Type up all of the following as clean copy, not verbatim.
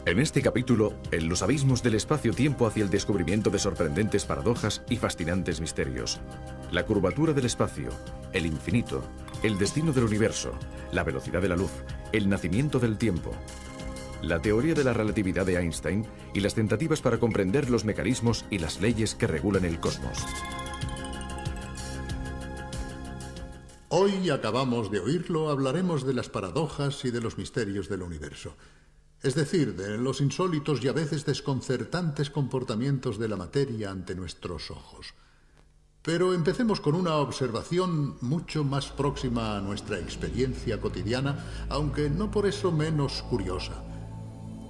En este capítulo, en los abismos del espacio-tiempo hacia el descubrimiento de sorprendentes paradojas y fascinantes misterios. La curvatura del espacio, el infinito, el destino del universo, la velocidad de la luz, el nacimiento del tiempo, la teoría de la relatividad de Einstein y las tentativas para comprender los mecanismos y las leyes que regulan el cosmos. Hoy acabamos de oírlo, hablaremos de las paradojas y de los misterios del universo. Es decir, de los insólitos y a veces desconcertantes comportamientos de la materia ante nuestros ojos. Pero empecemos con una observación mucho más próxima a nuestra experiencia cotidiana, aunque no por eso menos curiosa.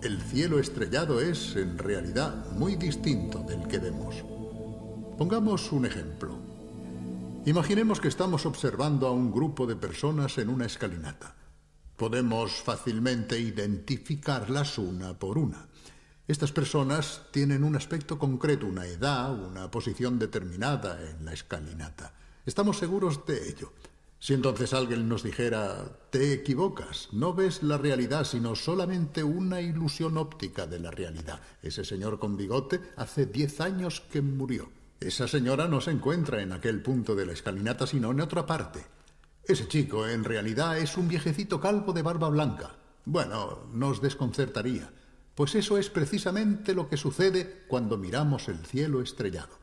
El cielo estrellado es, en realidad, muy distinto del que vemos. Pongamos un ejemplo. Imaginemos que estamos observando a un grupo de personas en una escalinata. Podemos fácilmente identificarlas una por una. Estas personas tienen un aspecto concreto, una edad, una posición determinada en la escalinata. Estamos seguros de ello. Si entonces alguien nos dijera, te equivocas, no ves la realidad, sino solamente una ilusión óptica de la realidad. Ese señor con bigote hace 10 años que murió. Esa señora no se encuentra en aquel punto de la escalinata, sino en otra parte. Ese chico, en realidad, es un viejecito calvo de barba blanca. Bueno, nos desconcertaría, pues eso es precisamente lo que sucede cuando miramos el cielo estrellado.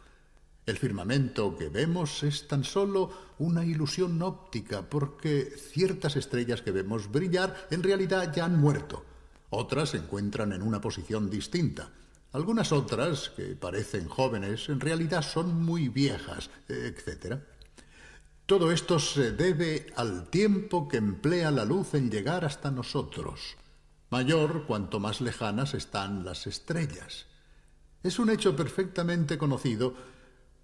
El firmamento que vemos es tan solo una ilusión óptica, porque ciertas estrellas que vemos brillar en realidad ya han muerto. Otras se encuentran en una posición distinta. Algunas otras, que parecen jóvenes, en realidad son muy viejas, etc. Todo esto se debe al tiempo que emplea la luz en llegar hasta nosotros. Mayor cuanto más lejanas están las estrellas. Es un hecho perfectamente conocido,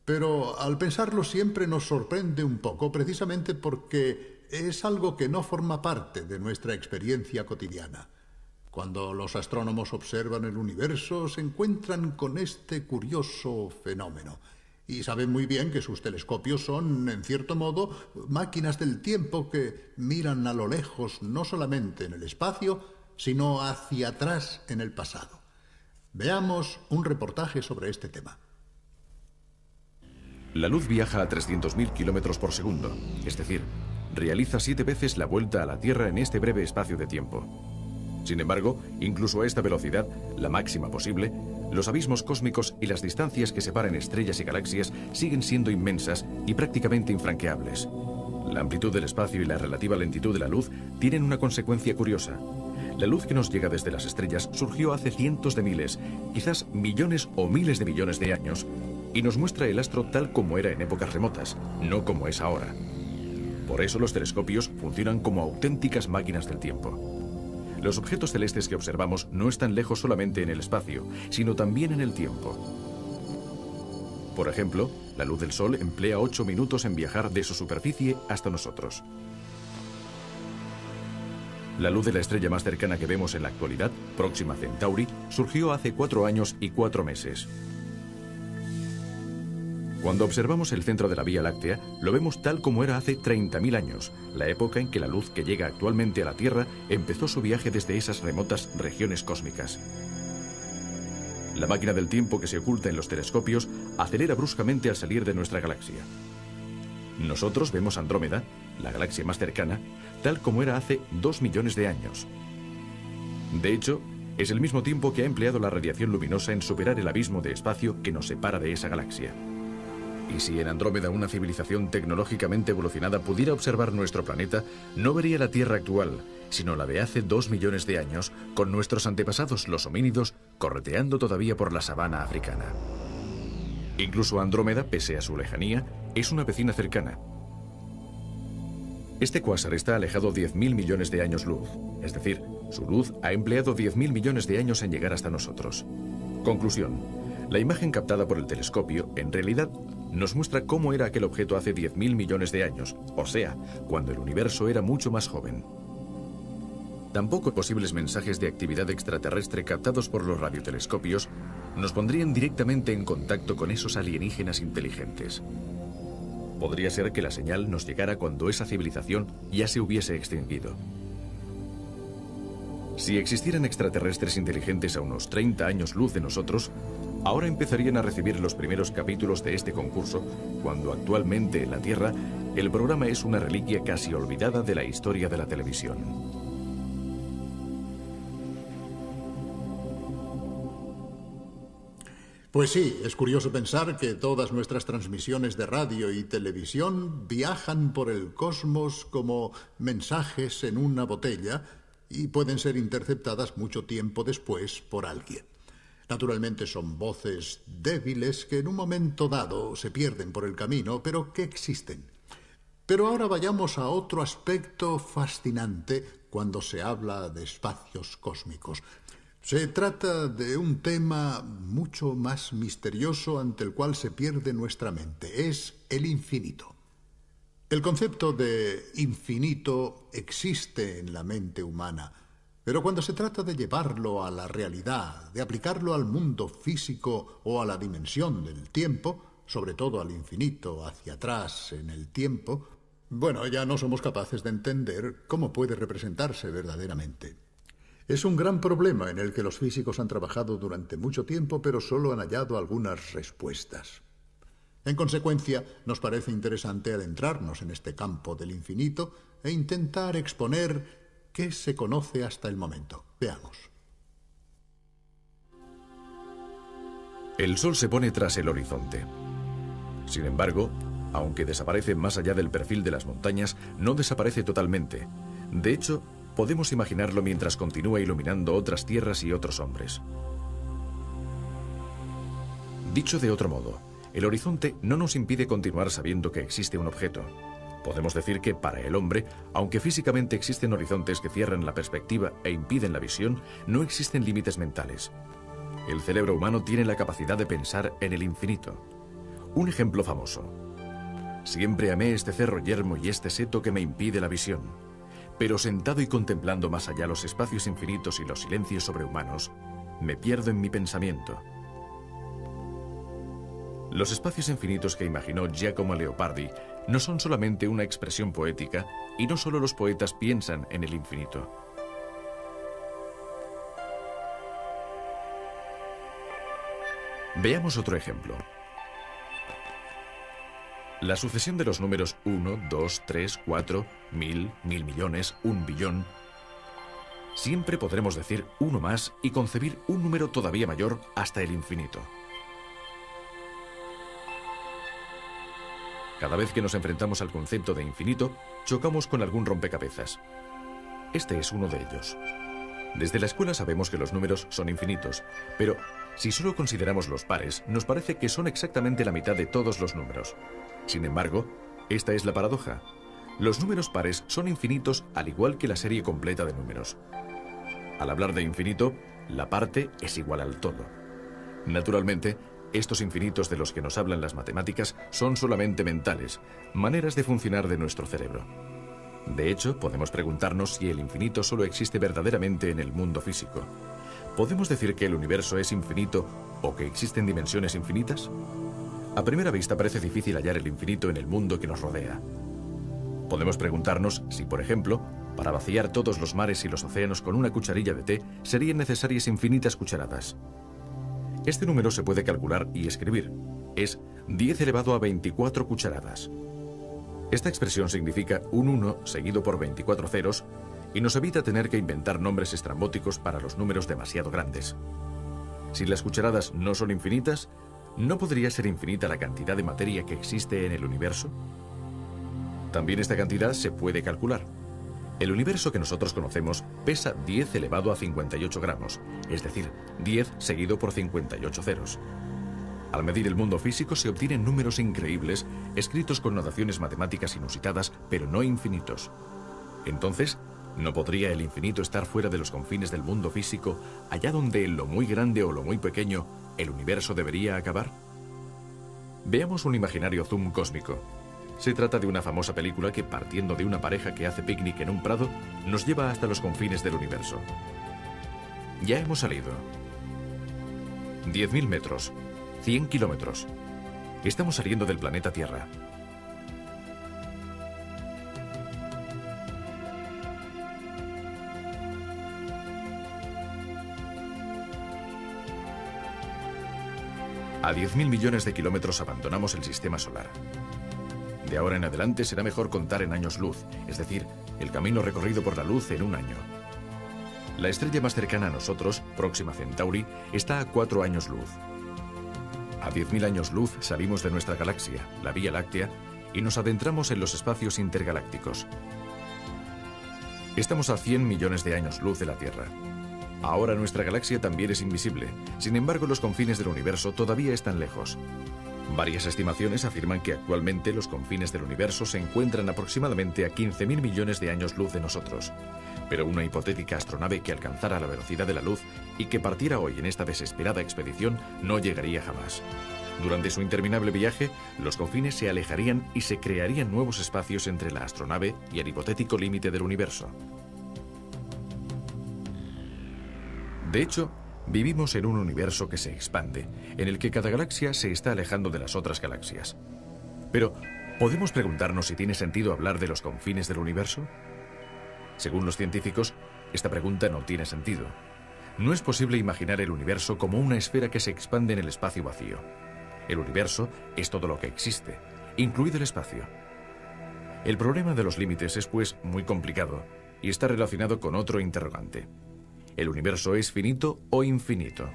pero al pensarlo siempre nos sorprende un poco, precisamente porque es algo que no forma parte de nuestra experiencia cotidiana. Cuando los astrónomos observan el universo, se encuentran con este curioso fenómeno. Y saben muy bien que sus telescopios son, en cierto modo, máquinas del tiempo que miran a lo lejos, no solamente en el espacio, sino hacia atrás en el pasado. Veamos un reportaje sobre este tema. La luz viaja a 300.000 kilómetros por segundo, es decir, realiza 7 veces la vuelta a la Tierra en este breve espacio de tiempo. Sin embargo, incluso a esta velocidad, la máxima posible, los abismos cósmicos y las distancias que separan estrellas y galaxias siguen siendo inmensas y prácticamente infranqueables. La amplitud del espacio y la relativa lentitud de la luz tienen una consecuencia curiosa. La luz que nos llega desde las estrellas surgió hace cientos de miles, quizás millones o miles de millones de años, y nos muestra el astro tal como era en épocas remotas, no como es ahora. Por eso los telescopios funcionan como auténticas máquinas del tiempo. Los objetos celestes que observamos no están lejos solamente en el espacio, sino también en el tiempo. Por ejemplo, la luz del Sol emplea 8 minutos en viajar de su superficie hasta nosotros. La luz de la estrella más cercana que vemos en la actualidad, Próxima Centauri, surgió hace 4 años y 4 meses. Cuando observamos el centro de la Vía Láctea, lo vemos tal como era hace 30.000 años, la época en que la luz que llega actualmente a la Tierra empezó su viaje desde esas remotas regiones cósmicas. La máquina del tiempo que se oculta en los telescopios acelera bruscamente al salir de nuestra galaxia. Nosotros vemos Andrómeda, la galaxia más cercana, tal como era hace 2 millones de años. De hecho, es el mismo tiempo que ha empleado la radiación luminosa en superar el abismo de espacio que nos separa de esa galaxia. Y si en Andrómeda una civilización tecnológicamente evolucionada pudiera observar nuestro planeta, no vería la Tierra actual, sino la de hace 2 millones de años, con nuestros antepasados los homínidos correteando todavía por la sabana africana. Incluso Andrómeda, pese a su lejanía, es una vecina cercana. Este cuásar está alejado 10.000 millones de años luz, es decir, su luz ha empleado 10.000 millones de años en llegar hasta nosotros. Conclusión: la imagen captada por el telescopio, en realidad, nos muestra cómo era aquel objeto hace 10.000 millones de años, o sea, cuando el universo era mucho más joven. Tampoco posibles mensajes de actividad extraterrestre captados por los radiotelescopios nos pondrían directamente en contacto con esos alienígenas inteligentes. Podría ser que la señal nos llegara cuando esa civilización ya se hubiese extinguido. Si existieran extraterrestres inteligentes a unos 30 años luz de nosotros, ahora empezarían a recibir los primeros capítulos de este concurso, cuando actualmente en la Tierra el programa es una reliquia casi olvidada de la historia de la televisión. Pues sí, es curioso pensar que todas nuestras transmisiones de radio y televisión viajan por el cosmos como mensajes en una botella y pueden ser interceptadas mucho tiempo después por alguien. Naturalmente son voces débiles que en un momento dado se pierden por el camino, pero que existen. Pero ahora vayamos a otro aspecto fascinante cuando se habla de espacios cósmicos. Se trata de un tema mucho más misterioso ante el cual se pierde nuestra mente. Es el infinito. El concepto de infinito existe en la mente humana, pero cuando se trata de llevarlo a la realidad, de aplicarlo al mundo físico o a la dimensión del tiempo, sobre todo al infinito hacia atrás en el tiempo, bueno, ya no somos capaces de entender cómo puede representarse verdaderamente. Es un gran problema en el que los físicos han trabajado durante mucho tiempo, pero solo han hallado algunas respuestas. En consecuencia, nos parece interesante adentrarnos en este campo del infinito e intentar exponer qué se conoce hasta el momento. Veamos. El Sol se pone tras el horizonte. Sin embargo, aunque desaparece más allá del perfil de las montañas, no desaparece totalmente. De hecho, podemos imaginarlo mientras continúa iluminando otras tierras y otros hombres. Dicho de otro modo, el horizonte no nos impide continuar sabiendo que existe un objeto. Podemos decir que para el hombre, aunque físicamente existen horizontes que cierran la perspectiva e impiden la visión, no existen límites mentales. El cerebro humano tiene la capacidad de pensar en el infinito. Un ejemplo famoso. Siempre amé este cerro yermo y este seto que me impide la visión. Pero sentado y contemplando más allá los espacios infinitos y los silencios sobrehumanos, me pierdo en mi pensamiento. Los espacios infinitos que imaginó Giacomo Leopardi no son solamente una expresión poética, y no solo los poetas piensan en el infinito. Veamos otro ejemplo. La sucesión de los números 1, 2, 3, 4, 1000, 1000 millones, 1 billón. Siempre podremos decir uno más y concebir un número todavía mayor hasta el infinito. Cada vez que nos enfrentamos al concepto de infinito, chocamos con algún rompecabezas. Este es uno de ellos. Desde la escuela sabemos que los números son infinitos, pero si solo consideramos los pares, nos parece que son exactamente la mitad de todos los números. Sin embargo, esta es la paradoja. Los números pares son infinitos al igual que la serie completa de números. Al hablar de infinito, la parte es igual al todo. Naturalmente, estos infinitos de los que nos hablan las matemáticas son solamente mentales, maneras de funcionar de nuestro cerebro. De hecho, podemos preguntarnos si el infinito solo existe verdaderamente en el mundo físico. ¿Podemos decir que el universo es infinito o que existen dimensiones infinitas? A primera vista parece difícil hallar el infinito en el mundo que nos rodea. Podemos preguntarnos si, por ejemplo, para vaciar todos los mares y los océanos con una cucharilla de té, serían necesarias infinitas cucharadas. Este número se puede calcular y escribir. Es 10 elevado a 24 cucharadas. Esta expresión significa un 1 seguido por 24 ceros y nos evita tener que inventar nombres estrambóticos para los números demasiado grandes. Si las cucharadas no son infinitas, ¿no podría ser infinita la cantidad de materia que existe en el universo? También esta cantidad se puede calcular. El universo que nosotros conocemos pesa 10 elevado a 58 gramos, es decir, 10 seguido por 58 ceros. Al medir el mundo físico se obtienen números increíbles, escritos con notaciones matemáticas inusitadas, pero no infinitos. Entonces, ¿no podría el infinito estar fuera de los confines del mundo físico, allá donde en lo muy grande o lo muy pequeño, el universo debería acabar? Veamos un imaginario zoom cósmico. Se trata de una famosa película que, partiendo de una pareja que hace picnic en un prado, nos lleva hasta los confines del universo. Ya hemos salido. 10.000 metros. 100 kilómetros. Estamos saliendo del planeta Tierra. A 10.000 millones de kilómetros abandonamos el sistema solar. De ahora en adelante será mejor contar en años luz, es decir, el camino recorrido por la luz en un año. La estrella más cercana a nosotros, Próxima Centauri, está a 4 años luz. A 10.000 años luz salimos de nuestra galaxia, la Vía Láctea, y nos adentramos en los espacios intergalácticos. Estamos a 100 millones de años luz de la Tierra. Ahora nuestra galaxia también es invisible, sin embargo los confines del universo todavía están lejos. Varias estimaciones afirman que actualmente los confines del universo se encuentran aproximadamente a 15.000 millones de años luz de nosotros. Pero una hipotética astronave que alcanzara la velocidad de la luz y que partiera hoy en esta desesperada expedición no llegaría jamás. Durante su interminable viaje, los confines se alejarían y se crearían nuevos espacios entre la astronave y el hipotético límite del universo. De hecho, vivimos en un universo que se expande, en el que cada galaxia se está alejando de las otras galaxias. Pero, ¿podemos preguntarnos si tiene sentido hablar de los confines del universo? Según los científicos, esta pregunta no tiene sentido. No es posible imaginar el universo como una esfera que se expande en el espacio vacío. El universo es todo lo que existe, incluido el espacio. El problema de los límites es, pues, muy complicado y está relacionado con otro interrogante. ¿El universo es finito o infinito?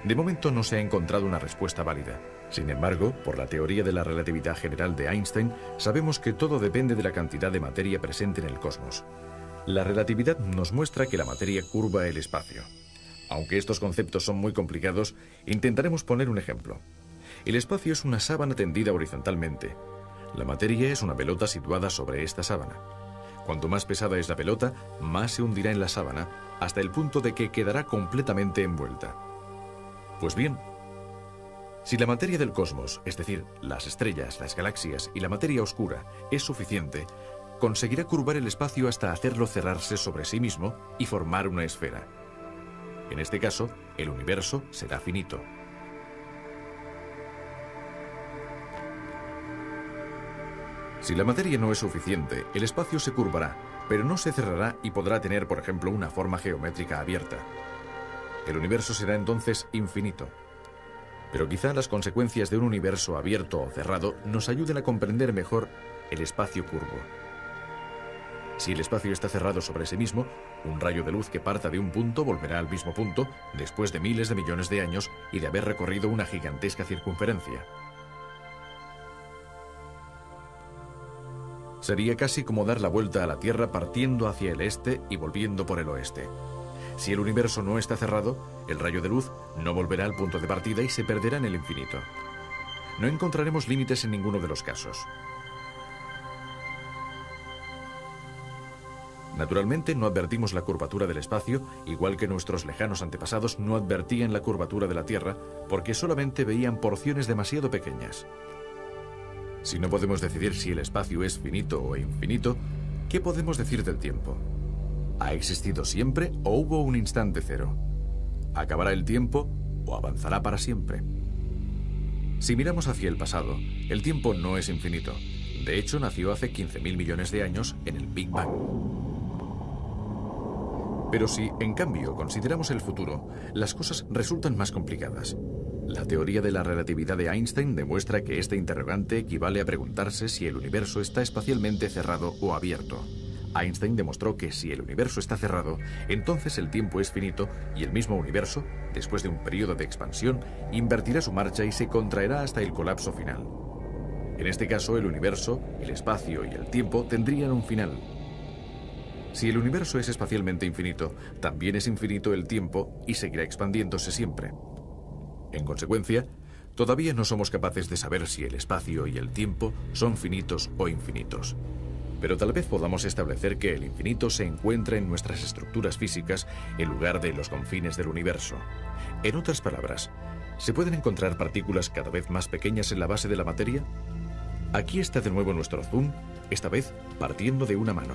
De momento no se ha encontrado una respuesta válida. Sin embargo, por la teoría de la relatividad general de Einstein, sabemos que todo depende de la cantidad de materia presente en el cosmos. La relatividad nos muestra que la materia curva el espacio. Aunque estos conceptos son muy complicados, intentaremos poner un ejemplo. El espacio es una sábana tendida horizontalmente. La materia es una pelota situada sobre esta sábana. Cuanto más pesada es la pelota, más se hundirá en la sábana, hasta el punto de que quedará completamente envuelta. Pues bien, si la materia del cosmos, es decir, las estrellas, las galaxias y la materia oscura, es suficiente, conseguirá curvar el espacio hasta hacerlo cerrarse sobre sí mismo y formar una esfera. En este caso, el universo será finito. Si la materia no es suficiente, el espacio se curvará, pero no se cerrará y podrá tener, por ejemplo, una forma geométrica abierta. El universo será entonces infinito. Pero quizá las consecuencias de un universo abierto o cerrado nos ayuden a comprender mejor el espacio curvo. Si el espacio está cerrado sobre sí mismo, un rayo de luz que parta de un punto volverá al mismo punto después de miles de millones de años y de haber recorrido una gigantesca circunferencia. Sería casi como dar la vuelta a la Tierra partiendo hacia el este y volviendo por el oeste. Si el universo no está cerrado, el rayo de luz no volverá al punto de partida y se perderá en el infinito. No encontraremos límites en ninguno de los casos. Naturalmente no advertimos la curvatura del espacio, igual que nuestros lejanos antepasados no advertían la curvatura de la Tierra, porque solamente veían porciones demasiado pequeñas. Si no podemos decidir si el espacio es finito o infinito, ¿qué podemos decir del tiempo? ¿Ha existido siempre o hubo un instante cero? ¿Acabará el tiempo o avanzará para siempre? Si miramos hacia el pasado, el tiempo no es infinito. De hecho, nació hace 15.000 millones de años en el Big Bang. Pero si, en cambio, consideramos el futuro, las cosas resultan más complicadas. La teoría de la relatividad de Einstein demuestra que este interrogante equivale a preguntarse si el universo está espacialmente cerrado o abierto. Einstein demostró que si el universo está cerrado, entonces el tiempo es finito y el mismo universo, después de un periodo de expansión, invertirá su marcha y se contraerá hasta el colapso final. En este caso, el universo, el espacio y el tiempo tendrían un final. Si el universo es espacialmente infinito, también es infinito el tiempo y seguirá expandiéndose siempre. En consecuencia, todavía no somos capaces de saber si el espacio y el tiempo son finitos o infinitos. Pero tal vez podamos establecer que el infinito se encuentra en nuestras estructuras físicas en lugar de en los confines del universo. En otras palabras, ¿se pueden encontrar partículas cada vez más pequeñas en la base de la materia? Aquí está de nuevo nuestro zoom, esta vez partiendo de una mano.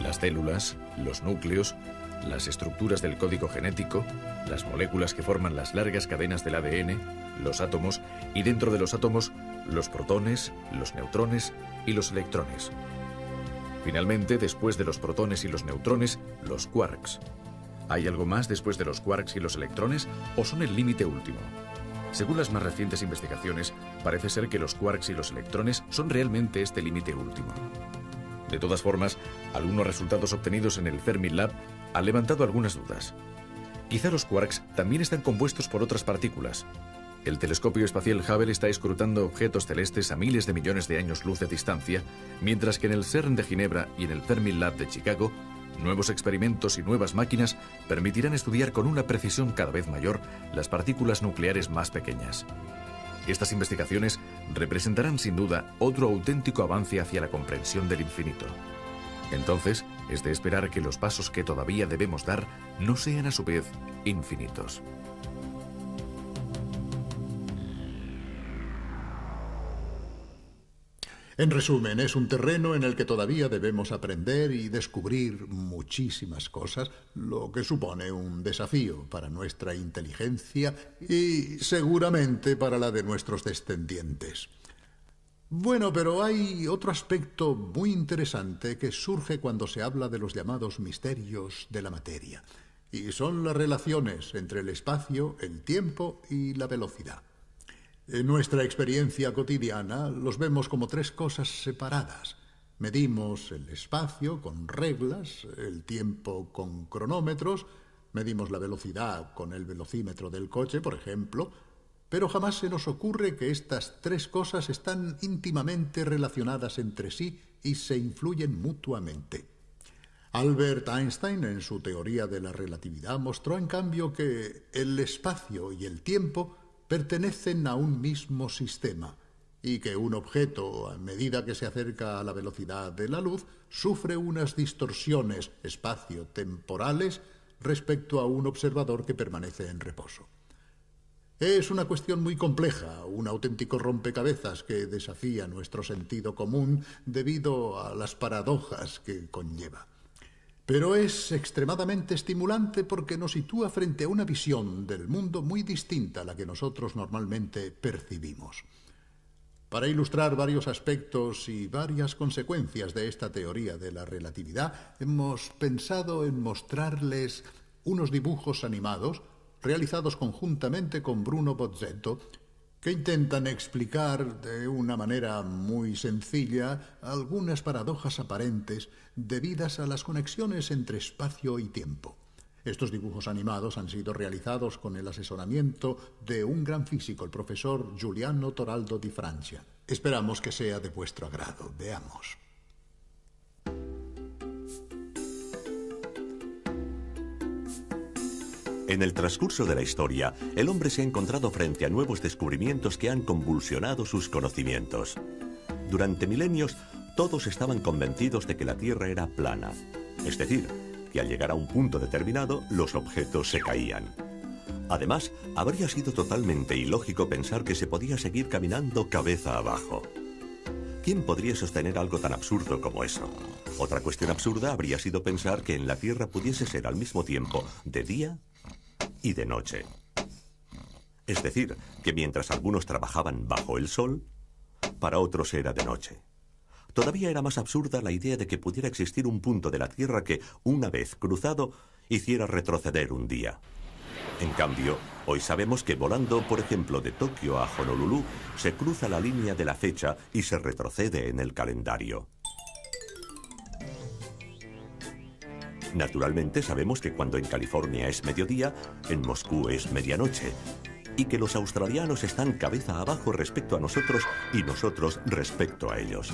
Las células, los núcleos, las estructuras del código genético, las moléculas que forman las largas cadenas del ADN, los átomos y dentro de los átomos, los protones, los neutrones y los electrones. Finalmente, después de los protones y los neutrones, los quarks. ¿Hay algo más después de los quarks y los electrones o son el límite último? Según las más recientes investigaciones, parece ser que los quarks y los electrones son realmente este límite último. De todas formas, algunos resultados obtenidos en el Fermilab han levantado algunas dudas. Quizá los quarks también están compuestos por otras partículas. El telescopio espacial Hubble está escrutando objetos celestes a miles de millones de años luz de distancia, mientras que en el CERN de Ginebra y en el Fermilab de Chicago, nuevos experimentos y nuevas máquinas permitirán estudiar con una precisión cada vez mayor las partículas nucleares más pequeñas. Estas investigaciones representarán sin duda otro auténtico avance hacia la comprensión del infinito. Entonces, es de esperar que los pasos que todavía debemos dar no sean a su vez infinitos. En resumen, es un terreno en el que todavía debemos aprender y descubrir muchísimas cosas, lo que supone un desafío para nuestra inteligencia y seguramente para la de nuestros descendientes. Bueno, pero hay otro aspecto muy interesante que surge cuando se habla de los llamados misterios de la materia, y son las relaciones entre el espacio, el tiempo y la velocidad. En nuestra experiencia cotidiana los vemos como tres cosas separadas. Medimos el espacio con reglas, el tiempo con cronómetros, medimos la velocidad con el velocímetro del coche, por ejemplo, pero jamás se nos ocurre que estas tres cosas están íntimamente relacionadas entre sí y se influyen mutuamente. Albert Einstein, en su teoría de la relatividad, mostró en cambio que el espacio y el tiempo pertenecen a un mismo sistema y que un objeto, a medida que se acerca a la velocidad de la luz, sufre unas distorsiones espacio-temporales respecto a un observador que permanece en reposo. Es una cuestión muy compleja, un auténtico rompecabezas que desafía nuestro sentido común debido a las paradojas que conlleva. Pero es extremadamente estimulante porque nos sitúa frente a una visión del mundo muy distinta a la que nosotros normalmente percibimos. Para ilustrar varios aspectos y varias consecuencias de esta teoría de la relatividad, hemos pensado en mostrarles unos dibujos animados realizados conjuntamente con Bruno Bozzetto, que intentan explicar de una manera muy sencilla algunas paradojas aparentes debidas a las conexiones entre espacio y tiempo. Estos dibujos animados han sido realizados con el asesoramiento de un gran físico, el profesor Giuliano Toraldo di Francia. Esperamos que sea de vuestro agrado. Veamos. En el transcurso de la historia, el hombre se ha encontrado frente a nuevos descubrimientos que han convulsionado sus conocimientos. Durante milenios, todos estaban convencidos de que la Tierra era plana, es decir, que al llegar a un punto determinado, los objetos se caían. Además, habría sido totalmente ilógico pensar que se podía seguir caminando cabeza abajo. ¿Quién podría sostener algo tan absurdo como eso? Otra cuestión absurda habría sido pensar que en la Tierra pudiese ser al mismo tiempo de día y de noche. Es decir, que mientras algunos trabajaban bajo el sol, para otros era de noche. Todavía era más absurda la idea de que pudiera existir un punto de la Tierra que, una vez cruzado, hiciera retroceder un día. En cambio, hoy sabemos que volando, por ejemplo, de Tokio a Honolulu, se cruza la línea de la fecha y se retrocede en el calendario. Naturalmente sabemos que cuando en California es mediodía, en Moscú es medianoche, y que los australianos están cabeza abajo respecto a nosotros y nosotros respecto a ellos.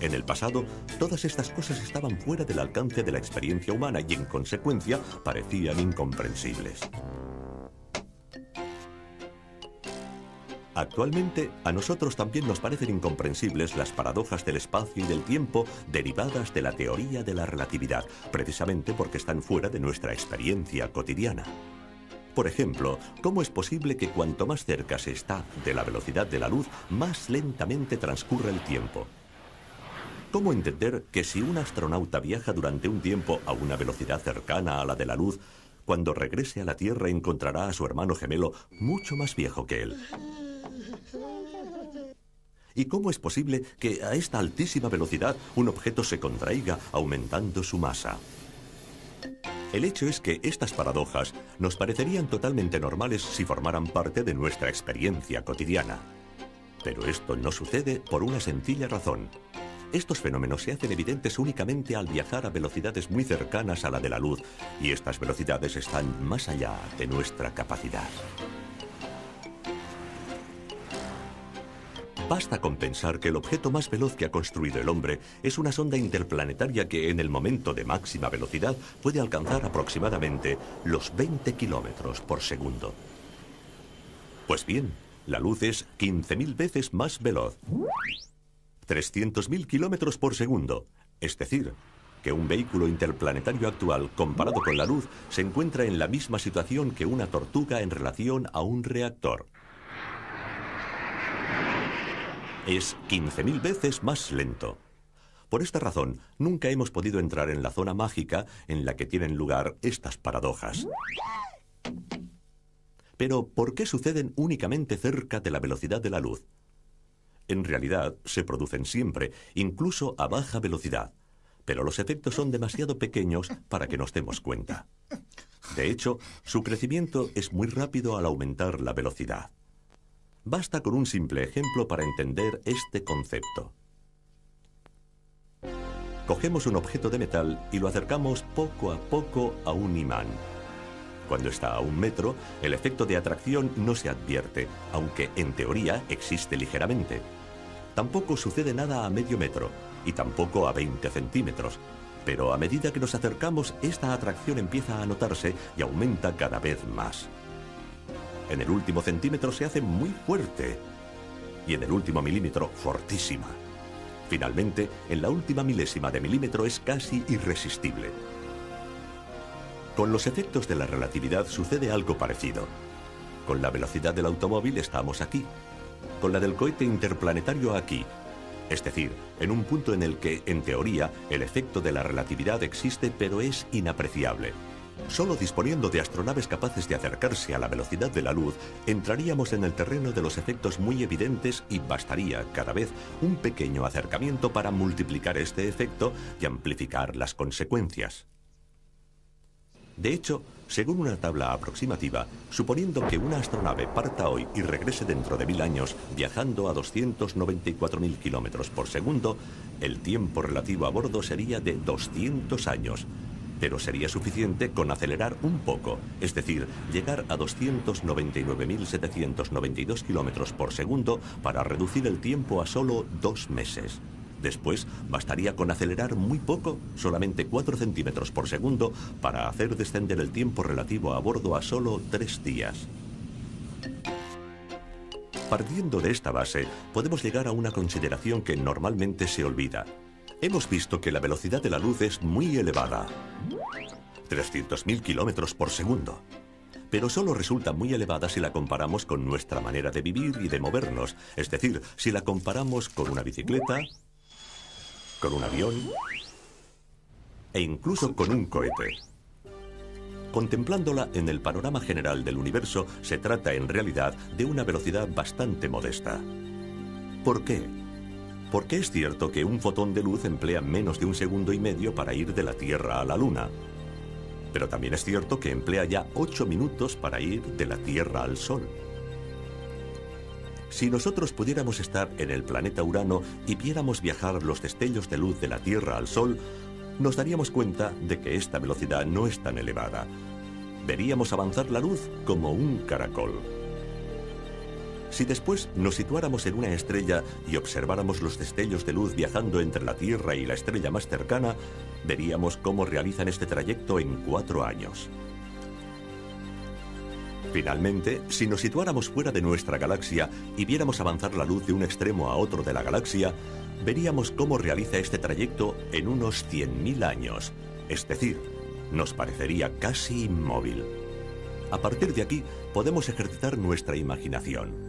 En el pasado, todas estas cosas estaban fuera del alcance de la experiencia humana y, en consecuencia, parecían incomprensibles. Actualmente, a nosotros también nos parecen incomprensibles las paradojas del espacio y del tiempo derivadas de la teoría de la relatividad, precisamente porque están fuera de nuestra experiencia cotidiana. Por ejemplo, ¿cómo es posible que cuanto más cerca se está de la velocidad de la luz, más lentamente transcurre el tiempo? ¿Cómo entender que si un astronauta viaja durante un tiempo a una velocidad cercana a la de la luz, cuando regrese a la Tierra encontrará a su hermano gemelo mucho más viejo que él? ¿Y cómo es posible que a esta altísima velocidad un objeto se contraiga aumentando su masa? El hecho es que estas paradojas nos parecerían totalmente normales si formaran parte de nuestra experiencia cotidiana. Pero esto no sucede por una sencilla razón. Estos fenómenos se hacen evidentes únicamente al viajar a velocidades muy cercanas a la de la luz, y estas velocidades están más allá de nuestra capacidad. Basta con pensar que el objeto más veloz que ha construido el hombre es una sonda interplanetaria que en el momento de máxima velocidad puede alcanzar aproximadamente los 20 kilómetros por segundo. Pues bien, la luz es 15.000 veces más veloz. 300.000 kilómetros por segundo. Es decir, que un vehículo interplanetario actual, comparado con la luz, se encuentra en la misma situación que una tortuga en relación a un reactor. Es 15.000 veces más lento. Por esta razón, nunca hemos podido entrar en la zona mágica en la que tienen lugar estas paradojas. Pero, ¿por qué suceden únicamente cerca de la velocidad de la luz? En realidad, se producen siempre, incluso a baja velocidad, pero los efectos son demasiado pequeños para que nos demos cuenta. De hecho, su crecimiento es muy rápido al aumentar la velocidad. Basta con un simple ejemplo para entender este concepto. Cogemos un objeto de metal y lo acercamos poco a poco a un imán. Cuando está a 1 metro, el efecto de atracción no se advierte, aunque en teoría existe ligeramente. Tampoco sucede nada a medio metro, y tampoco a 20 centímetros. Pero a medida que nos acercamos, esta atracción empieza a notarse y aumenta cada vez más. En el último centímetro se hace muy fuerte, y en el último milímetro, fortísima. Finalmente, en la última milésima de milímetro es casi irresistible. Con los efectos de la relatividad sucede algo parecido. Con la velocidad del automóvil estamos aquí, con la del cohete interplanetario aquí. Es decir, en un punto en el que, en teoría, el efecto de la relatividad existe pero es inapreciable. Solo disponiendo de astronaves capaces de acercarse a la velocidad de la luz, entraríamos en el terreno de los efectos muy evidentes y bastaría, cada vez, un pequeño acercamiento para multiplicar este efecto y amplificar las consecuencias. De hecho, según una tabla aproximativa, suponiendo que una astronave parta hoy y regrese dentro de 1000 años, viajando a 294.000 kilómetros por segundo, el tiempo relativo a bordo sería de 200 años. Pero sería suficiente con acelerar un poco, es decir, llegar a 299.792 kilómetros por segundo para reducir el tiempo a solo 2 meses. Después, bastaría con acelerar muy poco, solamente 4 centímetros por segundo, para hacer descender el tiempo relativo a bordo a solo 3 días. Partiendo de esta base, podemos llegar a una consideración que normalmente se olvida. Hemos visto que la velocidad de la luz es muy elevada, 300.000 kilómetros por segundo. Pero solo resulta muy elevada si la comparamos con nuestra manera de vivir y de movernos, es decir, si la comparamos con una bicicleta, con un avión e incluso con un cohete. Contemplándola en el panorama general del universo, se trata en realidad de una velocidad bastante modesta. ¿Por qué? Porque es cierto que un fotón de luz emplea menos de 1,5 segundos para ir de la Tierra a la Luna. Pero también es cierto que emplea ya 8 minutos para ir de la Tierra al Sol. Si nosotros pudiéramos estar en el planeta Urano y viéramos viajar los destellos de luz de la Tierra al Sol, nos daríamos cuenta de que esta velocidad no es tan elevada. Veríamos avanzar la luz como un caracol. Si después nos situáramos en una estrella y observáramos los destellos de luz viajando entre la Tierra y la estrella más cercana, veríamos cómo realizan este trayecto en 4 años. Finalmente, si nos situáramos fuera de nuestra galaxia y viéramos avanzar la luz de un extremo a otro de la galaxia, veríamos cómo realiza este trayecto en unos 100.000 años. Es decir, nos parecería casi inmóvil. A partir de aquí, podemos ejercitar nuestra imaginación.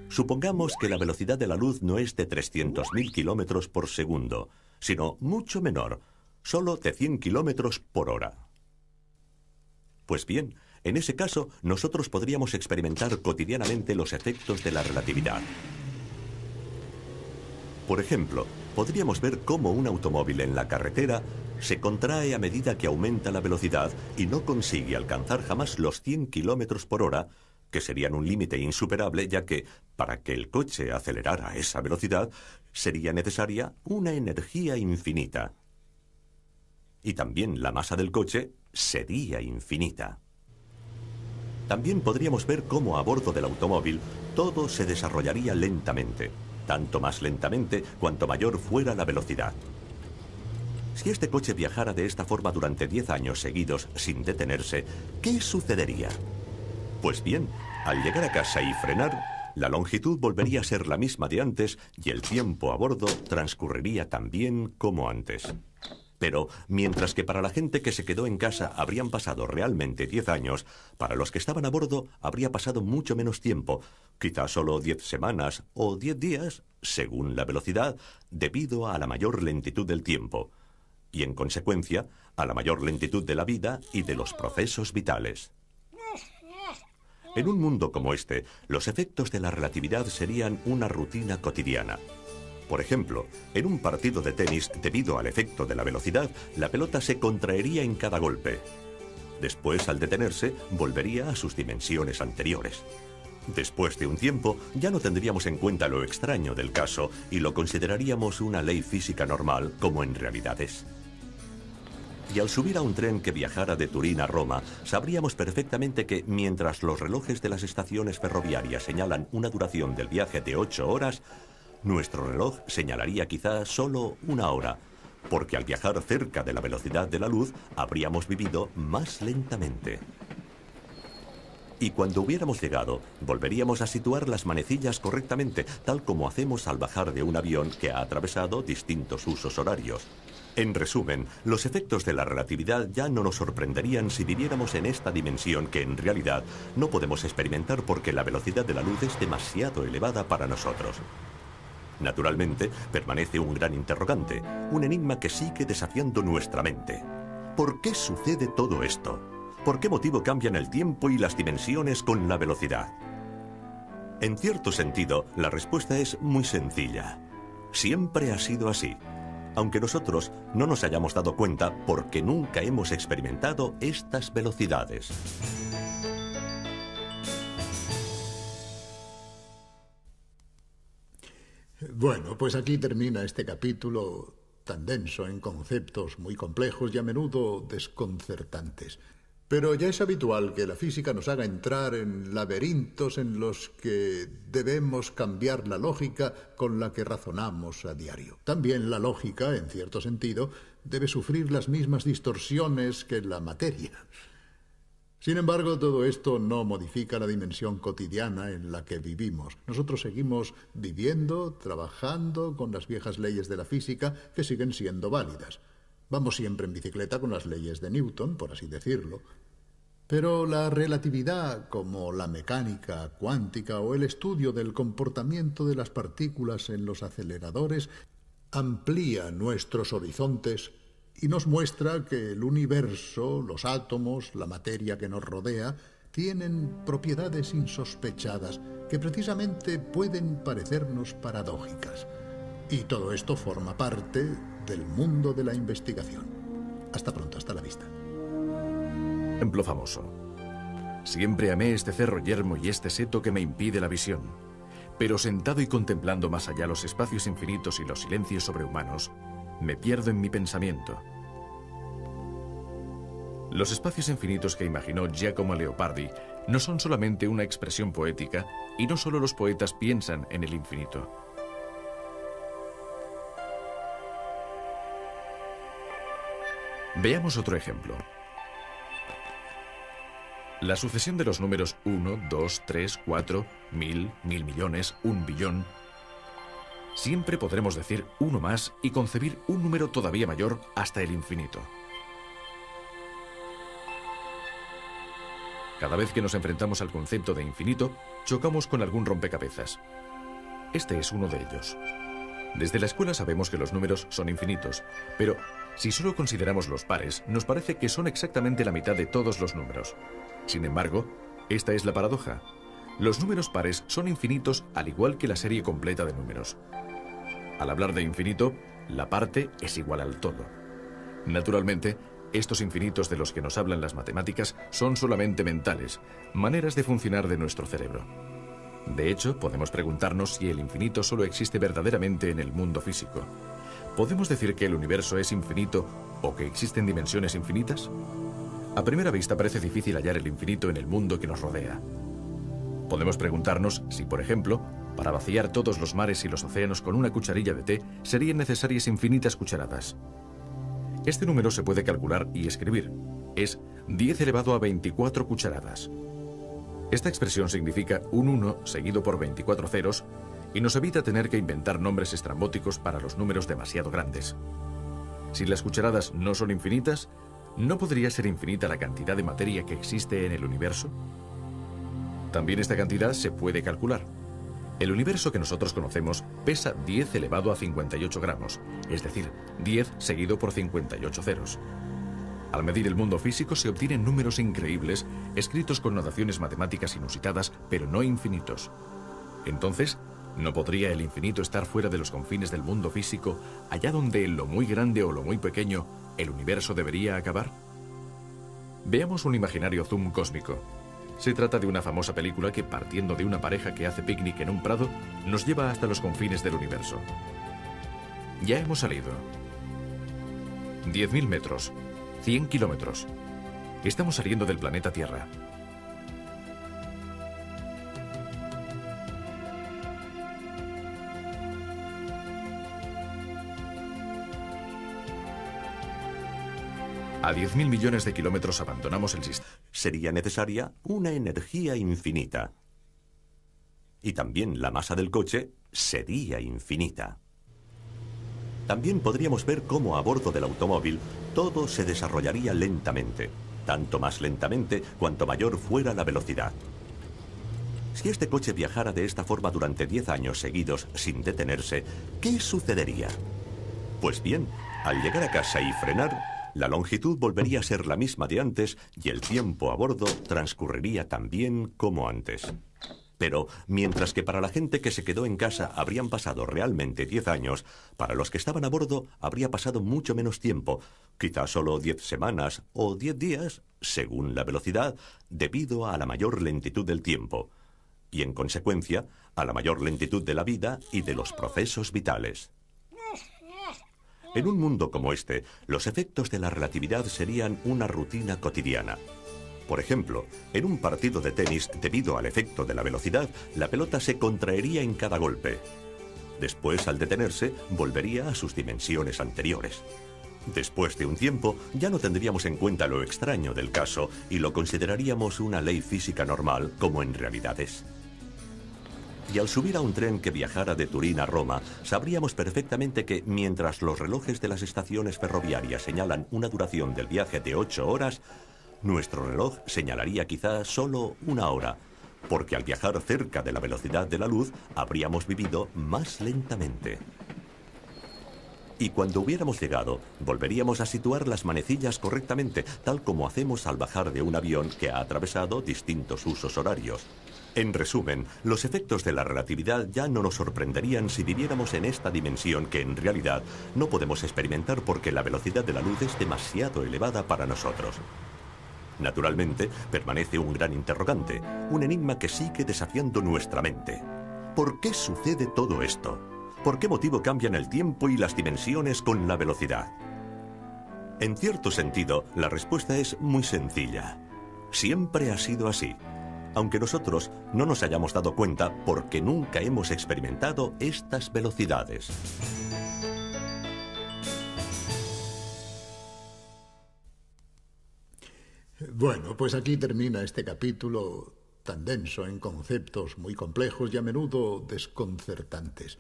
Supongamos que la velocidad de la luz no es de 300.000 kilómetros por segundo, sino mucho menor, solo de 100 kilómetros por hora. Pues bien, en ese caso, nosotros podríamos experimentar cotidianamente los efectos de la relatividad. Por ejemplo, podríamos ver cómo un automóvil en la carretera se contrae a medida que aumenta la velocidad y no consigue alcanzar jamás los 100 kilómetros por hora, que serían un límite insuperable, ya que, para que el coche acelerara a esa velocidad, sería necesaria una energía infinita. Y también la masa del coche sería infinita. También podríamos ver cómo a bordo del automóvil todo se desarrollaría lentamente, tanto más lentamente cuanto mayor fuera la velocidad. Si este coche viajara de esta forma durante 10 años seguidos sin detenerse, ¿qué sucedería? Pues bien, al llegar a casa y frenar, la longitud volvería a ser la misma de antes y el tiempo a bordo transcurriría tan bien como antes. Pero, mientras que para la gente que se quedó en casa habrían pasado realmente 10 años, para los que estaban a bordo habría pasado mucho menos tiempo, quizá solo 10 semanas o 10 días, según la velocidad, debido a la mayor lentitud del tiempo, y en consecuencia, a la mayor lentitud de la vida y de los procesos vitales. En un mundo como este, los efectos de la relatividad serían una rutina cotidiana. Por ejemplo, en un partido de tenis, debido al efecto de la velocidad, la pelota se contraería en cada golpe. Después, al detenerse, volvería a sus dimensiones anteriores. Después de un tiempo, ya no tendríamos en cuenta lo extraño del caso y lo consideraríamos una ley física normal, como en realidad es. Y al subir a un tren que viajara de Turín a Roma, sabríamos perfectamente que, mientras los relojes de las estaciones ferroviarias señalan una duración del viaje de 8 horas, nuestro reloj señalaría quizá solo 1 hora, porque al viajar cerca de la velocidad de la luz, habríamos vivido más lentamente. Y cuando hubiéramos llegado, volveríamos a situar las manecillas correctamente, tal como hacemos al bajar de un avión que ha atravesado distintos usos horarios. En resumen, los efectos de la relatividad ya no nos sorprenderían si viviéramos en esta dimensión que en realidad no podemos experimentar porque la velocidad de la luz es demasiado elevada para nosotros. Naturalmente, permanece un gran interrogante, un enigma que sigue desafiando nuestra mente. ¿Por qué sucede todo esto? ¿Por qué motivo cambian el tiempo y las dimensiones con la velocidad? En cierto sentido, la respuesta es muy sencilla. Siempre ha sido así, aunque nosotros no nos hayamos dado cuenta porque nunca hemos experimentado estas velocidades. Bueno, pues aquí termina este capítulo tan denso en conceptos muy complejos y a menudo desconcertantes. Pero ya es habitual que la física nos haga entrar en laberintos en los que debemos cambiar la lógica con la que razonamos a diario. También la lógica, en cierto sentido, debe sufrir las mismas distorsiones que la materia. Sin embargo, todo esto no modifica la dimensión cotidiana en la que vivimos. Nosotros seguimos viviendo, trabajando con las viejas leyes de la física que siguen siendo válidas. Vamos siempre en bicicleta con las leyes de Newton, por así decirlo. Pero la relatividad, como la mecánica cuántica o el estudio del comportamiento de las partículas en los aceleradores, amplía nuestros horizontes y nos muestra que el universo, los átomos, la materia que nos rodea, tienen propiedades insospechadas que precisamente pueden parecernos paradójicas. Y todo esto forma parte del mundo de la investigación. Hasta pronto, hasta la vista. Ejemplo famoso. Siempre amé este cerro yermo y este seto que me impide la visión. Pero sentado y contemplando más allá los espacios infinitos y los silencios sobrehumanos, me pierdo en mi pensamiento. Los espacios infinitos que imaginó Giacomo Leopardi no son solamente una expresión poética y no solo los poetas piensan en el infinito. Veamos otro ejemplo. La sucesión de los números 1, 2, 3, 4, 1000, 1000 millones, 1 billón. Siempre podremos decir uno más y concebir un número todavía mayor hasta el infinito. Cada vez que nos enfrentamos al concepto de infinito, chocamos con algún rompecabezas. Este es uno de ellos. Desde la escuela sabemos que los números son infinitos, pero si solo consideramos los pares, nos parece que son exactamente la mitad de todos los números. Sin embargo, esta es la paradoja. Los números pares son infinitos al igual que la serie completa de números. Al hablar de infinito, la parte es igual al todo. Naturalmente, estos infinitos de los que nos hablan las matemáticas son solamente mentales, maneras de funcionar de nuestro cerebro. De hecho, podemos preguntarnos si el infinito solo existe verdaderamente en el mundo físico. ¿Podemos decir que el universo es infinito o que existen dimensiones infinitas? A primera vista parece difícil hallar el infinito en el mundo que nos rodea. Podemos preguntarnos si, por ejemplo, para vaciar todos los mares y los océanos con una cucharilla de té, serían necesarias infinitas cucharadas. Este número se puede calcular y escribir. Es 10 elevado a 24 cucharadas. Esta expresión significa un 1 seguido por 24 ceros y nos evita tener que inventar nombres estrambóticos para los números demasiado grandes. Si las cucharadas no son infinitas, ¿no podría ser infinita la cantidad de materia que existe en el universo? También esta cantidad se puede calcular. El universo que nosotros conocemos pesa 10 elevado a 58 gramos, es decir, 10 seguido por 58 ceros. Al medir el mundo físico se obtienen números increíbles, escritos con notaciones matemáticas inusitadas, pero no infinitos. Entonces, ¿no podría el infinito estar fuera de los confines del mundo físico, allá donde en lo muy grande o lo muy pequeño, el universo debería acabar? Veamos un imaginario zoom cósmico. Se trata de una famosa película que, partiendo de una pareja que hace picnic en un prado, nos lleva hasta los confines del universo. Ya hemos salido. 10.000 metros. 100 kilómetros. Estamos saliendo del planeta Tierra. A 10.000 millones de kilómetros abandonamos el sistema. Sería necesaria una energía infinita. Y también la masa del coche sería infinita. También podríamos ver cómo a bordo del automóvil todo se desarrollaría lentamente, tanto más lentamente cuanto mayor fuera la velocidad. Si este coche viajara de esta forma durante 10 años seguidos sin detenerse, ¿qué sucedería? Pues bien, al llegar a casa y frenar, la longitud volvería a ser la misma de antes y el tiempo a bordo transcurriría tan bien como antes. Pero, mientras que para la gente que se quedó en casa habrían pasado realmente 10 años, para los que estaban a bordo habría pasado mucho menos tiempo, quizás solo 10 semanas o 10 días, según la velocidad, debido a la mayor lentitud del tiempo, y en consecuencia, a la mayor lentitud de la vida y de los procesos vitales. En un mundo como este, los efectos de la relatividad serían una rutina cotidiana. Por ejemplo, en un partido de tenis, debido al efecto de la velocidad, la pelota se contraería en cada golpe. Después, al detenerse, volvería a sus dimensiones anteriores. Después de un tiempo, ya no tendríamos en cuenta lo extraño del caso y lo consideraríamos una ley física normal, como en realidad es. Y al subir a un tren que viajara de Turín a Roma, sabríamos perfectamente que mientras los relojes de las estaciones ferroviarias señalan una duración del viaje de 8 horas, nuestro reloj señalaría quizá solo 1 hora, porque al viajar cerca de la velocidad de la luz, habríamos vivido más lentamente. Y cuando hubiéramos llegado, volveríamos a situar las manecillas correctamente, tal como hacemos al bajar de un avión que ha atravesado distintos usos horarios. En resumen, los efectos de la relatividad ya no nos sorprenderían si viviéramos en esta dimensión que en realidad no podemos experimentar porque la velocidad de la luz es demasiado elevada para nosotros. Naturalmente, permanece un gran interrogante, un enigma que sigue desafiando nuestra mente. ¿Por qué sucede todo esto? ¿Por qué motivo cambian el tiempo y las dimensiones con la velocidad? En cierto sentido, la respuesta es muy sencilla. Siempre ha sido así, aunque nosotros no nos hayamos dado cuenta porque nunca hemos experimentado estas velocidades. Bueno, pues aquí termina este capítulo tan denso en conceptos muy complejos y a menudo desconcertantes.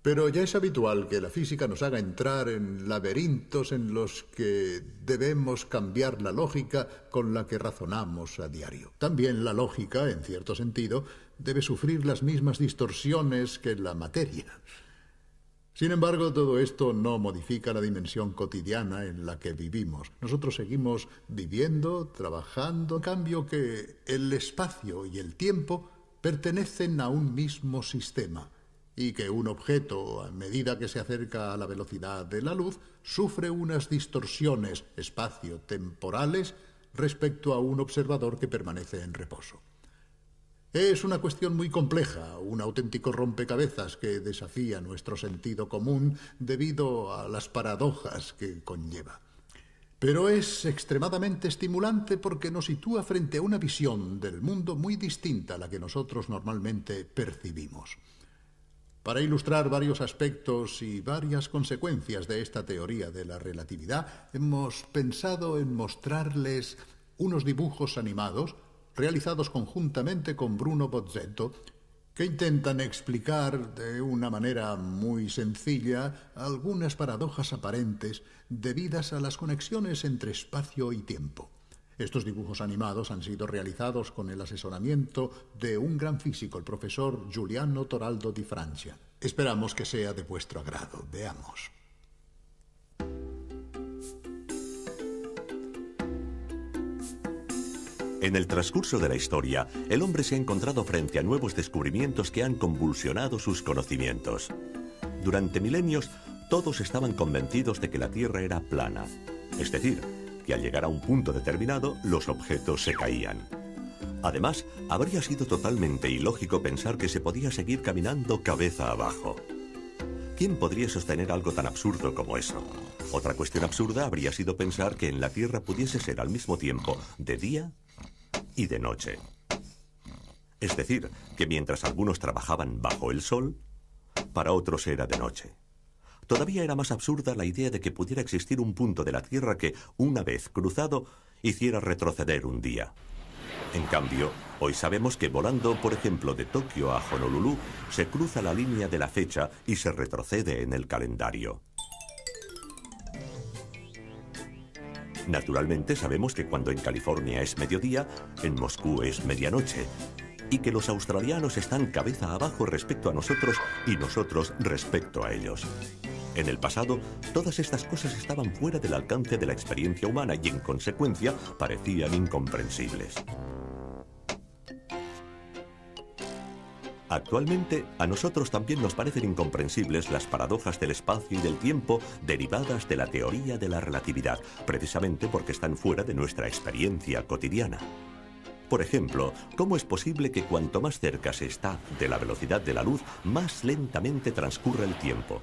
Pero ya es habitual que la física nos haga entrar en laberintos en los que debemos cambiar la lógica con la que razonamos a diario. También la lógica, en cierto sentido, debe sufrir las mismas distorsiones que la materia. Sin embargo, todo esto no modifica la dimensión cotidiana en la que vivimos. Nosotros seguimos viviendo, trabajando, en cambio que el espacio y el tiempo pertenecen a un mismo sistema, y que un objeto, a medida que se acerca a la velocidad de la luz, sufre unas distorsiones espacio-temporales respecto a un observador que permanece en reposo. Es una cuestión muy compleja, un auténtico rompecabezas que desafía nuestro sentido común debido a las paradojas que conlleva. Pero es extremadamente estimulante porque nos sitúa frente a una visión del mundo muy distinta a la que nosotros normalmente percibimos. Para ilustrar varios aspectos y varias consecuencias de esta teoría de la relatividad, hemos pensado en mostrarles unos dibujos animados realizados conjuntamente con Bruno Bozzetto, que intentan explicar de una manera muy sencilla algunas paradojas aparentes debidas a las conexiones entre espacio y tiempo. Estos dibujos animados han sido realizados con el asesoramiento de un gran físico, el profesor Giuliano Toraldo di Francia. Esperamos que sea de vuestro agrado. Veamos. En el transcurso de la historia, el hombre se ha encontrado frente a nuevos descubrimientos que han convulsionado sus conocimientos. Durante milenios, todos estaban convencidos de que la Tierra era plana, es decir, que al llegar a un punto determinado, los objetos se caían. Además, habría sido totalmente ilógico pensar que se podía seguir caminando cabeza abajo. ¿Quién podría sostener algo tan absurdo como eso? Otra cuestión absurda habría sido pensar que en la Tierra pudiese ser al mismo tiempo de día y de noche. Es decir, que mientras algunos trabajaban bajo el sol, para otros era de noche. Todavía era más absurda la idea de que pudiera existir un punto de la Tierra que, una vez cruzado, hiciera retroceder un día. En cambio, hoy sabemos que volando, por ejemplo, de Tokio a Honolulu, se cruza la línea de la fecha y se retrocede en el calendario. Naturalmente sabemos que cuando en California es mediodía, en Moscú es medianoche, y que los australianos están cabeza abajo respecto a nosotros y nosotros respecto a ellos. En el pasado, todas estas cosas estaban fuera del alcance de la experiencia humana y, en consecuencia, parecían incomprensibles. Actualmente, a nosotros también nos parecen incomprensibles las paradojas del espacio y del tiempo derivadas de la teoría de la relatividad, precisamente porque están fuera de nuestra experiencia cotidiana. Por ejemplo, ¿cómo es posible que cuanto más cerca se está de la velocidad de la luz, más lentamente transcurre el tiempo?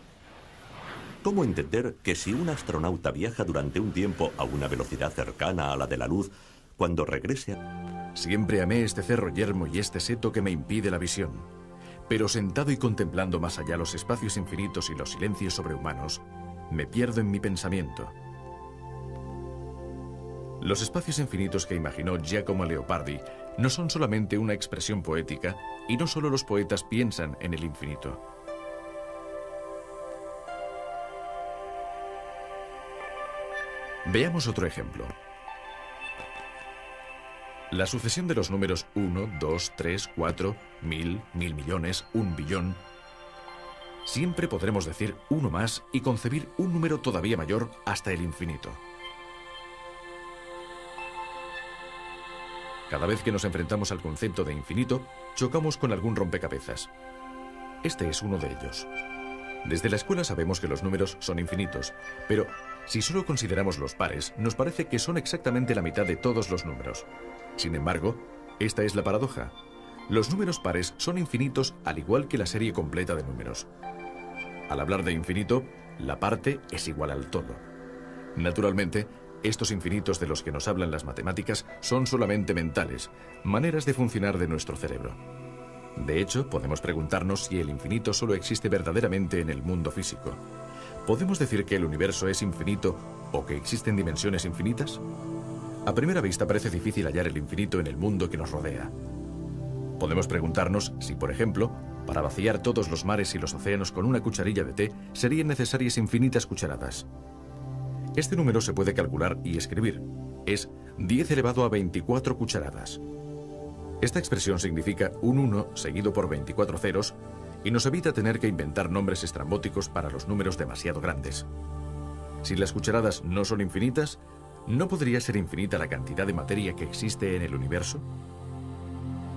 ¿Cómo entender que si un astronauta viaja durante un tiempo a una velocidad cercana a la de la luz, cuando regrese a... Siempre amé este cerro yermo y este seto que me impide la visión. Pero sentado y contemplando más allá los espacios infinitos y los silencios sobrehumanos, me pierdo en mi pensamiento. Los espacios infinitos que imaginó Giacomo Leopardi no son solamente una expresión poética, y no solo los poetas piensan en el infinito. Veamos otro ejemplo. La sucesión de los números 1, 2, 3, 4, 1000, 1000 millones, 1 billón. Siempre podremos decir uno más y concebir un número todavía mayor hasta el infinito. Cada vez que nos enfrentamos al concepto de infinito, chocamos con algún rompecabezas. Este es uno de ellos. Desde la escuela sabemos que los números son infinitos, pero si solo consideramos los pares, nos parece que son exactamente la mitad de todos los números. Sin embargo, esta es la paradoja. Los números pares son infinitos al igual que la serie completa de números. Al hablar de infinito, la parte es igual al todo. Naturalmente, estos infinitos de los que nos hablan las matemáticas son solamente mentales, maneras de funcionar de nuestro cerebro. De hecho, podemos preguntarnos si el infinito solo existe verdaderamente en el mundo físico. ¿Podemos decir que el universo es infinito o que existen dimensiones infinitas? A primera vista parece difícil hallar el infinito en el mundo que nos rodea. Podemos preguntarnos si, por ejemplo, para vaciar todos los mares y los océanos con una cucharilla de té serían necesarias infinitas cucharadas. Este número se puede calcular y escribir. Es 10 elevado a 24 cucharadas. Esta expresión significa un 1 seguido por 24 ceros y nos evita tener que inventar nombres estrambóticos para los números demasiado grandes. Si las cucharadas no son infinitas, ¿no podría ser infinita la cantidad de materia que existe en el universo?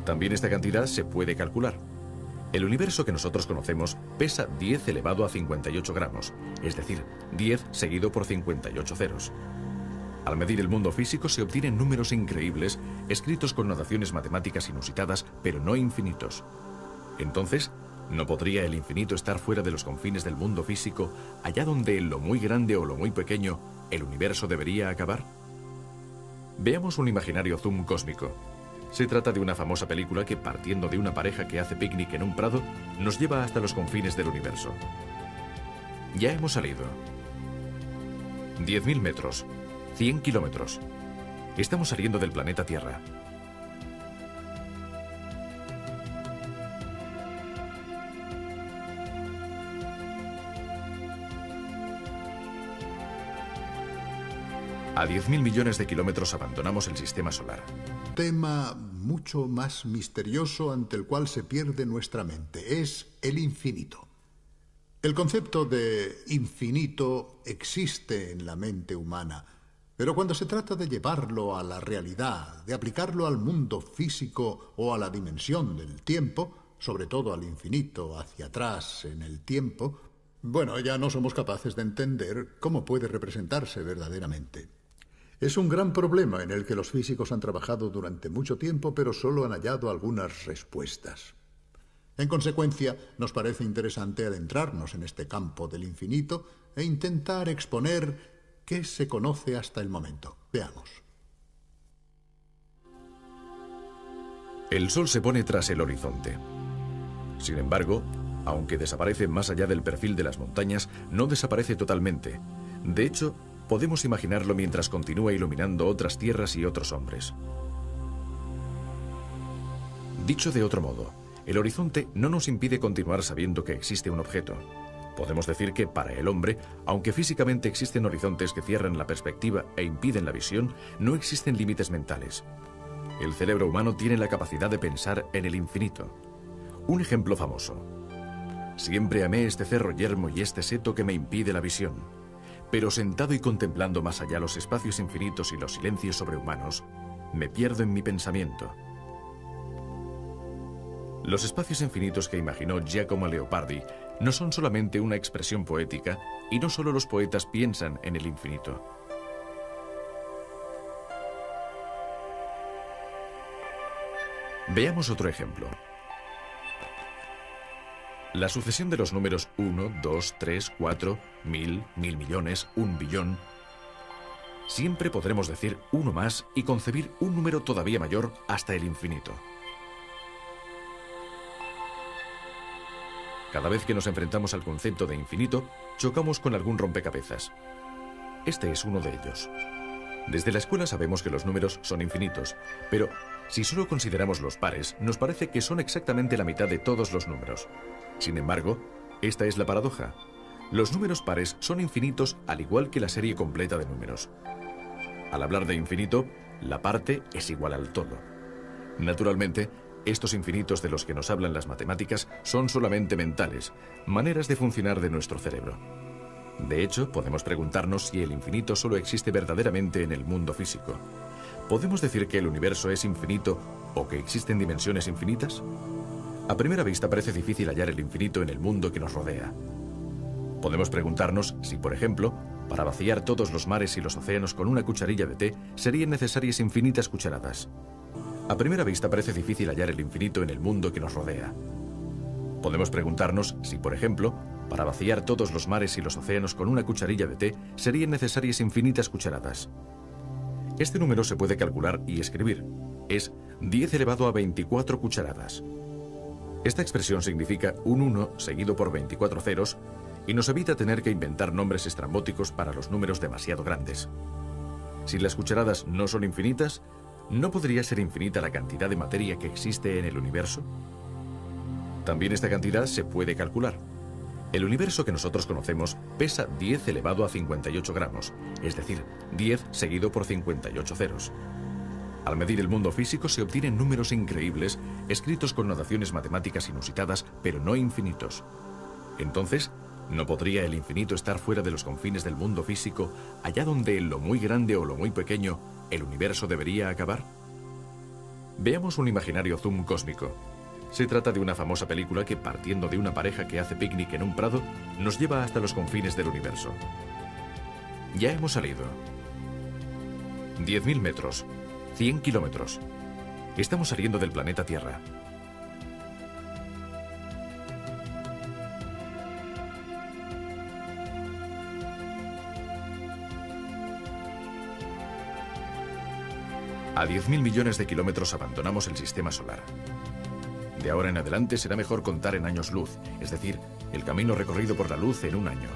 También esta cantidad se puede calcular. El universo que nosotros conocemos pesa 10 elevado a 58 gramos, es decir, 10 seguido por 58 ceros. Al medir el mundo físico se obtienen números increíbles, escritos con notaciones matemáticas inusitadas, pero no infinitos. Entonces, ¿no podría el infinito estar fuera de los confines del mundo físico, allá donde en lo muy grande o lo muy pequeño, el universo debería acabar? Veamos un imaginario zoom cósmico. Se trata de una famosa película que, partiendo de una pareja que hace picnic en un prado, nos lleva hasta los confines del universo. Ya hemos salido. 10.000 metros. 100 kilómetros. Estamos saliendo del planeta Tierra. A 10.000 millones de kilómetros abandonamos el sistema solar. Tema mucho más misterioso ante el cual se pierde nuestra mente es el infinito. El concepto de infinito existe en la mente humana, pero cuando se trata de llevarlo a la realidad, de aplicarlo al mundo físico o a la dimensión del tiempo, sobre todo al infinito hacia atrás en el tiempo, bueno, ya no somos capaces de entender cómo puede representarse verdaderamente. Es un gran problema en el que los físicos han trabajado durante mucho tiempo, pero solo han hallado algunas respuestas. En consecuencia, nos parece interesante adentrarnos en este campo del infinito e intentar exponer qué se conoce hasta el momento. Veamos. El sol se pone tras el horizonte. Sin embargo, aunque desaparece más allá del perfil de las montañas, no desaparece totalmente. De hecho, podemos imaginarlo mientras continúa iluminando otras tierras y otros hombres. Dicho de otro modo, el horizonte no nos impide continuar sabiendo que existe un objeto. Podemos decir que para el hombre, aunque físicamente existen horizontes que cierran la perspectiva e impiden la visión, no existen límites mentales. El cerebro humano tiene la capacidad de pensar en el infinito. Un ejemplo famoso. Siempre amé este cerro yermo y este seto que me impide la visión. Pero sentado y contemplando más allá los espacios infinitos y los silencios sobrehumanos, me pierdo en mi pensamiento. Los espacios infinitos que imaginó Giacomo Leopardi no son solamente una expresión poética, y no solo los poetas piensan en el infinito. Veamos otro ejemplo. La sucesión de los números 1, 2, 3, 4, 1000, 1000 millones, 1 billón. Siempre podremos decir uno más y concebir un número todavía mayor hasta el infinito. Cada vez que nos enfrentamos al concepto de infinito, chocamos con algún rompecabezas. Este es uno de ellos. Desde la escuela sabemos que los números son infinitos, pero si solo consideramos los pares, nos parece que son exactamente la mitad de todos los números. Sin embargo, esta es la paradoja. Los números pares son infinitos al igual que la serie completa de números. Al hablar de infinito, la parte es igual al todo. Naturalmente, estos infinitos de los que nos hablan las matemáticas son solamente mentales, maneras de funcionar de nuestro cerebro. De hecho, podemos preguntarnos si el infinito solo existe verdaderamente en el mundo físico. ¿Podemos decir que el universo es infinito o que existen dimensiones infinitas? A primera vista parece difícil hallar el infinito en el mundo que nos rodea. Podemos preguntarnos si, por ejemplo, para vaciar todos los mares y los océanos con una cucharilla de té serían necesarias infinitas cucharadas. A primera vista parece difícil hallar el infinito en el mundo que nos rodea. Podemos preguntarnos si, por ejemplo, para vaciar todos los mares y los océanos con una cucharilla de té serían necesarias infinitas cucharadas. Este número se puede calcular y escribir. Es 10 elevado a 24 cucharadas. Esta expresión significa un 1 seguido por 24 ceros y nos evita tener que inventar nombres estrambóticos para los números demasiado grandes. Si las cucharadas no son infinitas, ¿no podría ser infinita la cantidad de materia que existe en el universo? También esta cantidad se puede calcular. El universo que nosotros conocemos pesa 10 elevado a 58 gramos, es decir, 10 seguido por 58 ceros. Al medir el mundo físico se obtienen números increíbles, escritos con notaciones matemáticas inusitadas, pero no infinitos. Entonces, ¿no podría el infinito estar fuera de los confines del mundo físico, allá donde en lo muy grande o lo muy pequeño, el universo debería acabar? Veamos un imaginario zoom cósmico. Se trata de una famosa película que, partiendo de una pareja que hace picnic en un prado, nos lleva hasta los confines del universo. Ya hemos salido. 10.000 metros, 100 kilómetros. Estamos saliendo del planeta Tierra. A 10.000 millones de kilómetros abandonamos el sistema solar. De ahora en adelante será mejor contar en años luz, es decir, el camino recorrido por la luz en un año.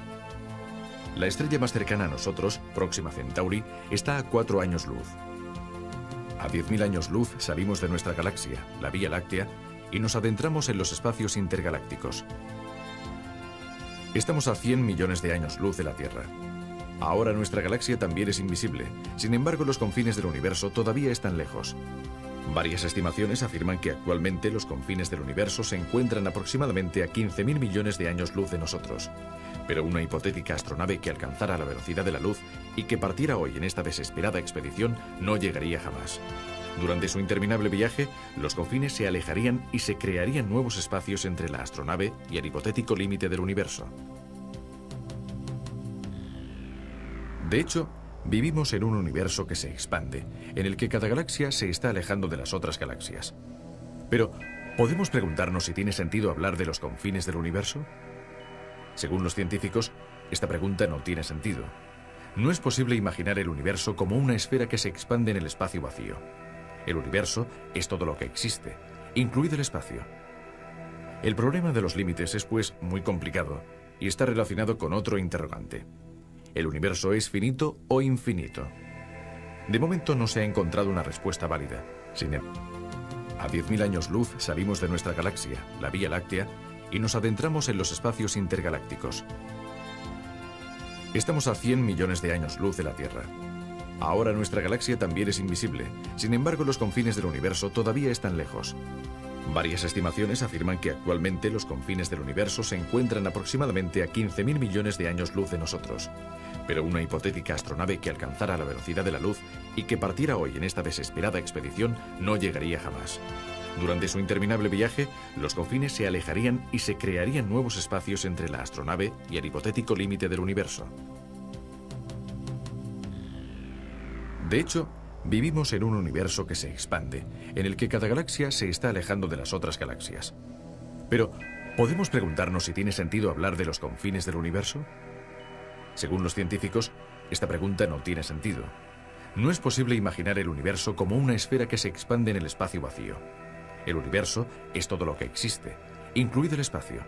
La estrella más cercana a nosotros, Próxima Centauri, está a 4 años luz. A 10.000 años luz salimos de nuestra galaxia, la Vía Láctea, y nos adentramos en los espacios intergalácticos. Estamos a 100 millones de años luz de la Tierra. Ahora nuestra galaxia también es invisible, sin embargo los confines del universo todavía están lejos. Varias estimaciones afirman que actualmente los confines del universo se encuentran aproximadamente a 15.000 millones de años luz de nosotros. Pero una hipotética astronave que alcanzara la velocidad de la luz y que partiera hoy en esta desesperada expedición no llegaría jamás. Durante su interminable viaje, los confines se alejarían y se crearían nuevos espacios entre la astronave y el hipotético límite del universo. De hecho, vivimos en un universo que se expande, en el que cada galaxia se está alejando de las otras galaxias. Pero, ¿podemos preguntarnos si tiene sentido hablar de los confines del universo? Según los científicos, esta pregunta no tiene sentido. No es posible imaginar el universo como una esfera que se expande en el espacio vacío. El universo es todo lo que existe, incluido el espacio. El problema de los límites es, pues, muy complicado y está relacionado con otro interrogante. ¿El universo es finito o infinito? De momento no se ha encontrado una respuesta válida. Sin embargo, a 10.000 años luz salimos de nuestra galaxia, la Vía Láctea, y nos adentramos en los espacios intergalácticos. Estamos a 100 millones de años luz de la Tierra. Ahora nuestra galaxia también es invisible, sin embargo los confines del universo todavía están lejos. Varias estimaciones afirman que actualmente los confines del universo se encuentran aproximadamente a 15.000 millones de años luz de nosotros. Pero una hipotética astronave que alcanzara la velocidad de la luz y que partiera hoy en esta desesperada expedición no llegaría jamás. Durante su interminable viaje, los confines se alejarían y se crearían nuevos espacios entre la astronave y el hipotético límite del universo. De hecho, vivimos en un universo que se expande, en el que cada galaxia se está alejando de las otras galaxias. Pero, ¿podemos preguntarnos si tiene sentido hablar de los confines del universo? Según los científicos, esta pregunta no tiene sentido. No es posible imaginar el universo como una esfera que se expande en el espacio vacío. El universo es todo lo que existe, incluido el espacio.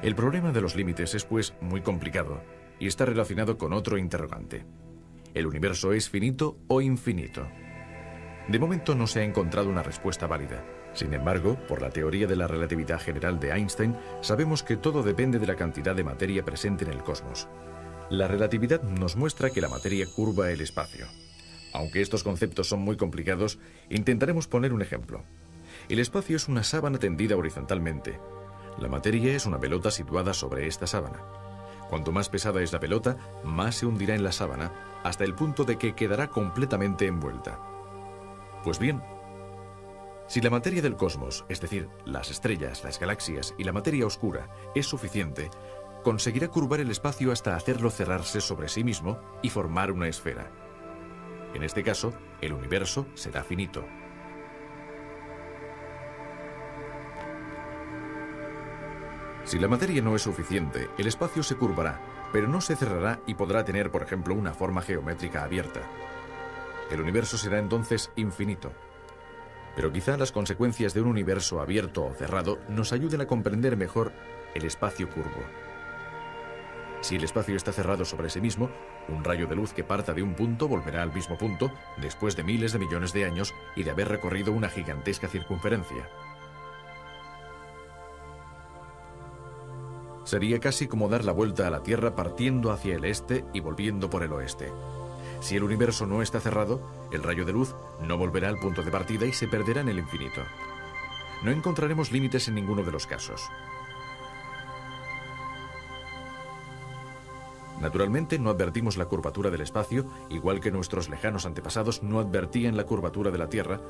El problema de los límites es, pues, muy complicado y está relacionado con otro interrogante. ¿El universo es finito o infinito? De momento no se ha encontrado una respuesta válida. Sin embargo, por la teoría de la relatividad general de Einstein, sabemos que todo depende de la cantidad de materia presente en el cosmos. La relatividad nos muestra que la materia curva el espacio. Aunque estos conceptos son muy complicados, intentaremos poner un ejemplo. El espacio es una sábana tendida horizontalmente. La materia es una pelota situada sobre esta sábana. Cuanto más pesada es la pelota, más se hundirá en la sábana, hasta el punto de que quedará completamente envuelta. Pues bien, si la materia del cosmos, es decir, las estrellas, las galaxias y la materia oscura, es suficiente, conseguirá curvar el espacio hasta hacerlo cerrarse sobre sí mismo y formar una esfera. En este caso, el universo será finito. Si la materia no es suficiente, el espacio se curvará, pero no se cerrará y podrá tener, por ejemplo, una forma geométrica abierta. El universo será entonces infinito. Pero quizá las consecuencias de un universo abierto o cerrado nos ayuden a comprender mejor el espacio curvo. Si el espacio está cerrado sobre sí mismo, un rayo de luz que parta de un punto volverá al mismo punto después de miles de millones de años y de haber recorrido una gigantesca circunferencia. Sería casi como dar la vuelta a la Tierra partiendo hacia el este y volviendo por el oeste. Si el universo no está cerrado, el rayo de luz no volverá al punto de partida y se perderá en el infinito. No encontraremos límites en ninguno de los casos. Naturalmente, no advertimos la curvatura del espacio, igual que nuestros lejanos antepasados no advertían la curvatura de la Tierra,